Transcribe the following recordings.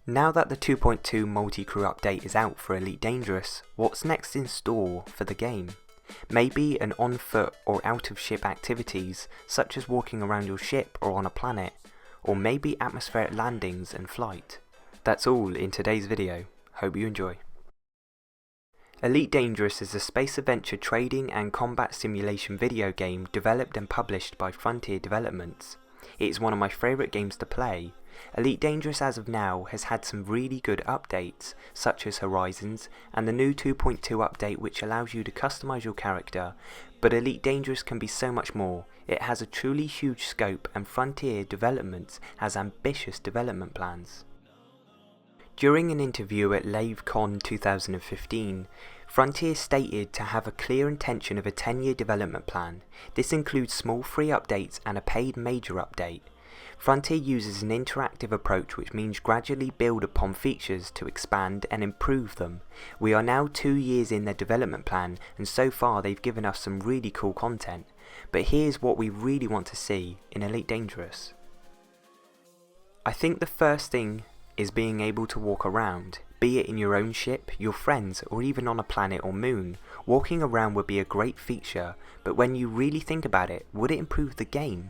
Now that the 2.2 multi-crew update is out for Elite Dangerous, what's next in store for the game? Maybe an on-foot or out-of-ship activities such as walking around your ship or on a planet, or maybe atmospheric landings and flight. That's all in today's video. Hope you enjoy. Elite Dangerous is a space adventure trading and combat simulation video game developed and published by Frontier Developments. It is one of my favourite games to play. Elite Dangerous as of now has had some really good updates, such as Horizons and the new 2.2 update which allows you to customise your character, but Elite Dangerous can be so much more. It has a truly huge scope and Frontier Developments has ambitious development plans. During an interview at LaveCon 2015, Frontier stated to have a clear intention of a 10-year development plan. This includes small free updates and a paid major update. Frontier uses an interactive approach which means gradually build upon features to expand and improve them. We are now 2 years in their development plan and so far they've given us some really cool content. But here's what we really want to see in Elite Dangerous. I think the first thing is being able to walk around, be it in your own ship, your friends, or even on a planet or moon. Walking around would be a great feature, but when you really think about it, would it improve the game?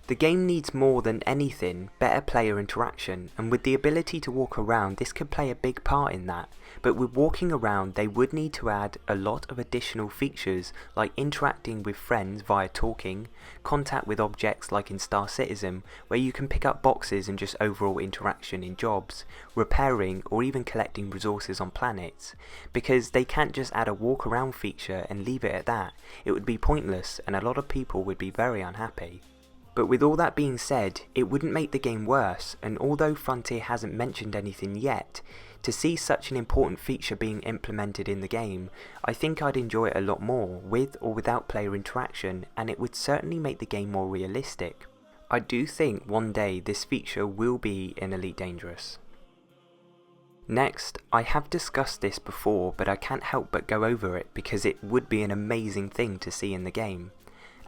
The game needs more than anything better player interaction, and with the ability to walk around this could play a big part in that, but with walking around they would need to add a lot of additional features like interacting with friends via talking, contact with objects like in Star Citizen where you can pick up boxes and just overall interaction in jobs, repairing or even collecting resources on planets, because they can't just add a walk around feature and leave it at that. It would be pointless and a lot of people would be very unhappy. But with all that being said, it wouldn't make the game worse, and although Frontier hasn't mentioned anything yet, to see such an important feature being implemented in the game, I think I'd enjoy it a lot more, with or without player interaction, and it would certainly make the game more realistic. I do think one day this feature will be in Elite Dangerous. Next, I have discussed this before, but I can't help but go over it because it would be an amazing thing to see in the game.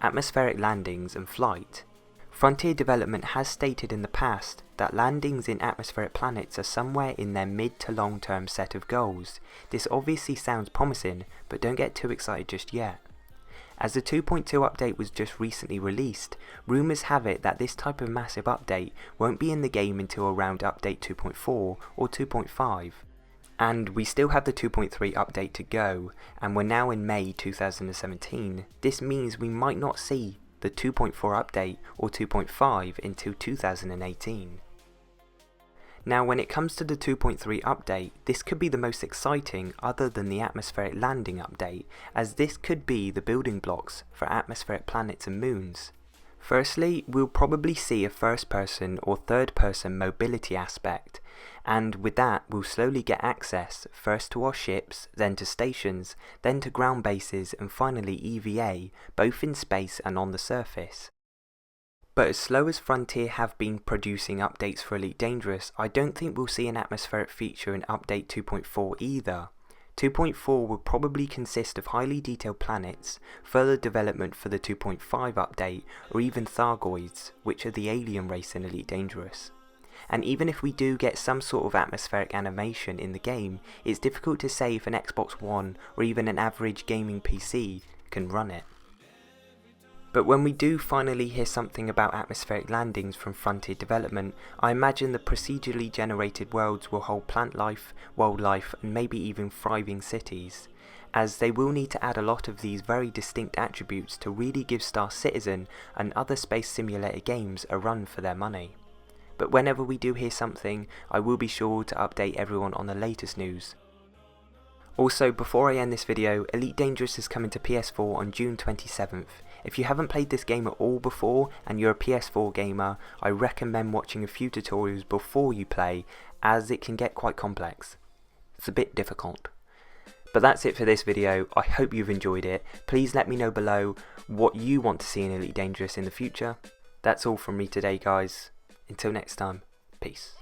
Atmospheric landings and flight. Frontier Development has stated in the past that landings in atmospheric planets are somewhere in their mid to long term set of goals. This obviously sounds promising, but don't get too excited just yet. As the 2.2 update was just recently released, rumours have it that this type of massive update won't be in the game until around update 2.4 or 2.5. And we still have the 2.3 update to go, and we're now in May 2017. This means we might not see the 2.4 update or 2.5 until 2018. Now when it comes to the 2.3 update, this could be the most exciting other than the atmospheric landing update, as this could be the building blocks for atmospheric planets and moons. Firstly, we'll probably see a first person or third person mobility aspect, and with that we'll slowly get access first to our ships, then to stations, then to ground bases and finally EVA, both in space and on the surface. But as slow as Frontier have been producing updates for Elite Dangerous, I don't think we'll see an atmospheric feature in update 2.4 either. 2.4 will probably consist of highly detailed planets, further development for the 2.5 update, or even Thargoids, which are the alien race in Elite Dangerous. And even if we do get some sort of atmospheric animation in the game, it's difficult to say if an Xbox One or even an average gaming PC can run it. But when we do finally hear something about atmospheric landings from Frontier Development, I imagine the procedurally generated worlds will hold plant life, wildlife and maybe even thriving cities, as they will need to add a lot of these very distinct attributes to really give Star Citizen and other space simulator games a run for their money. But whenever we do hear something, I will be sure to update everyone on the latest news. Also, before I end this video, Elite Dangerous is coming to PS4 on June 27th. If you haven't played this game at all before and you're a PS4 gamer, I recommend watching a few tutorials before you play, as it can get quite complex. It's a bit difficult. But that's it for this video. I hope you've enjoyed it. Please let me know below what you want to see in Elite Dangerous in the future. That's all from me today guys. Until next time, peace.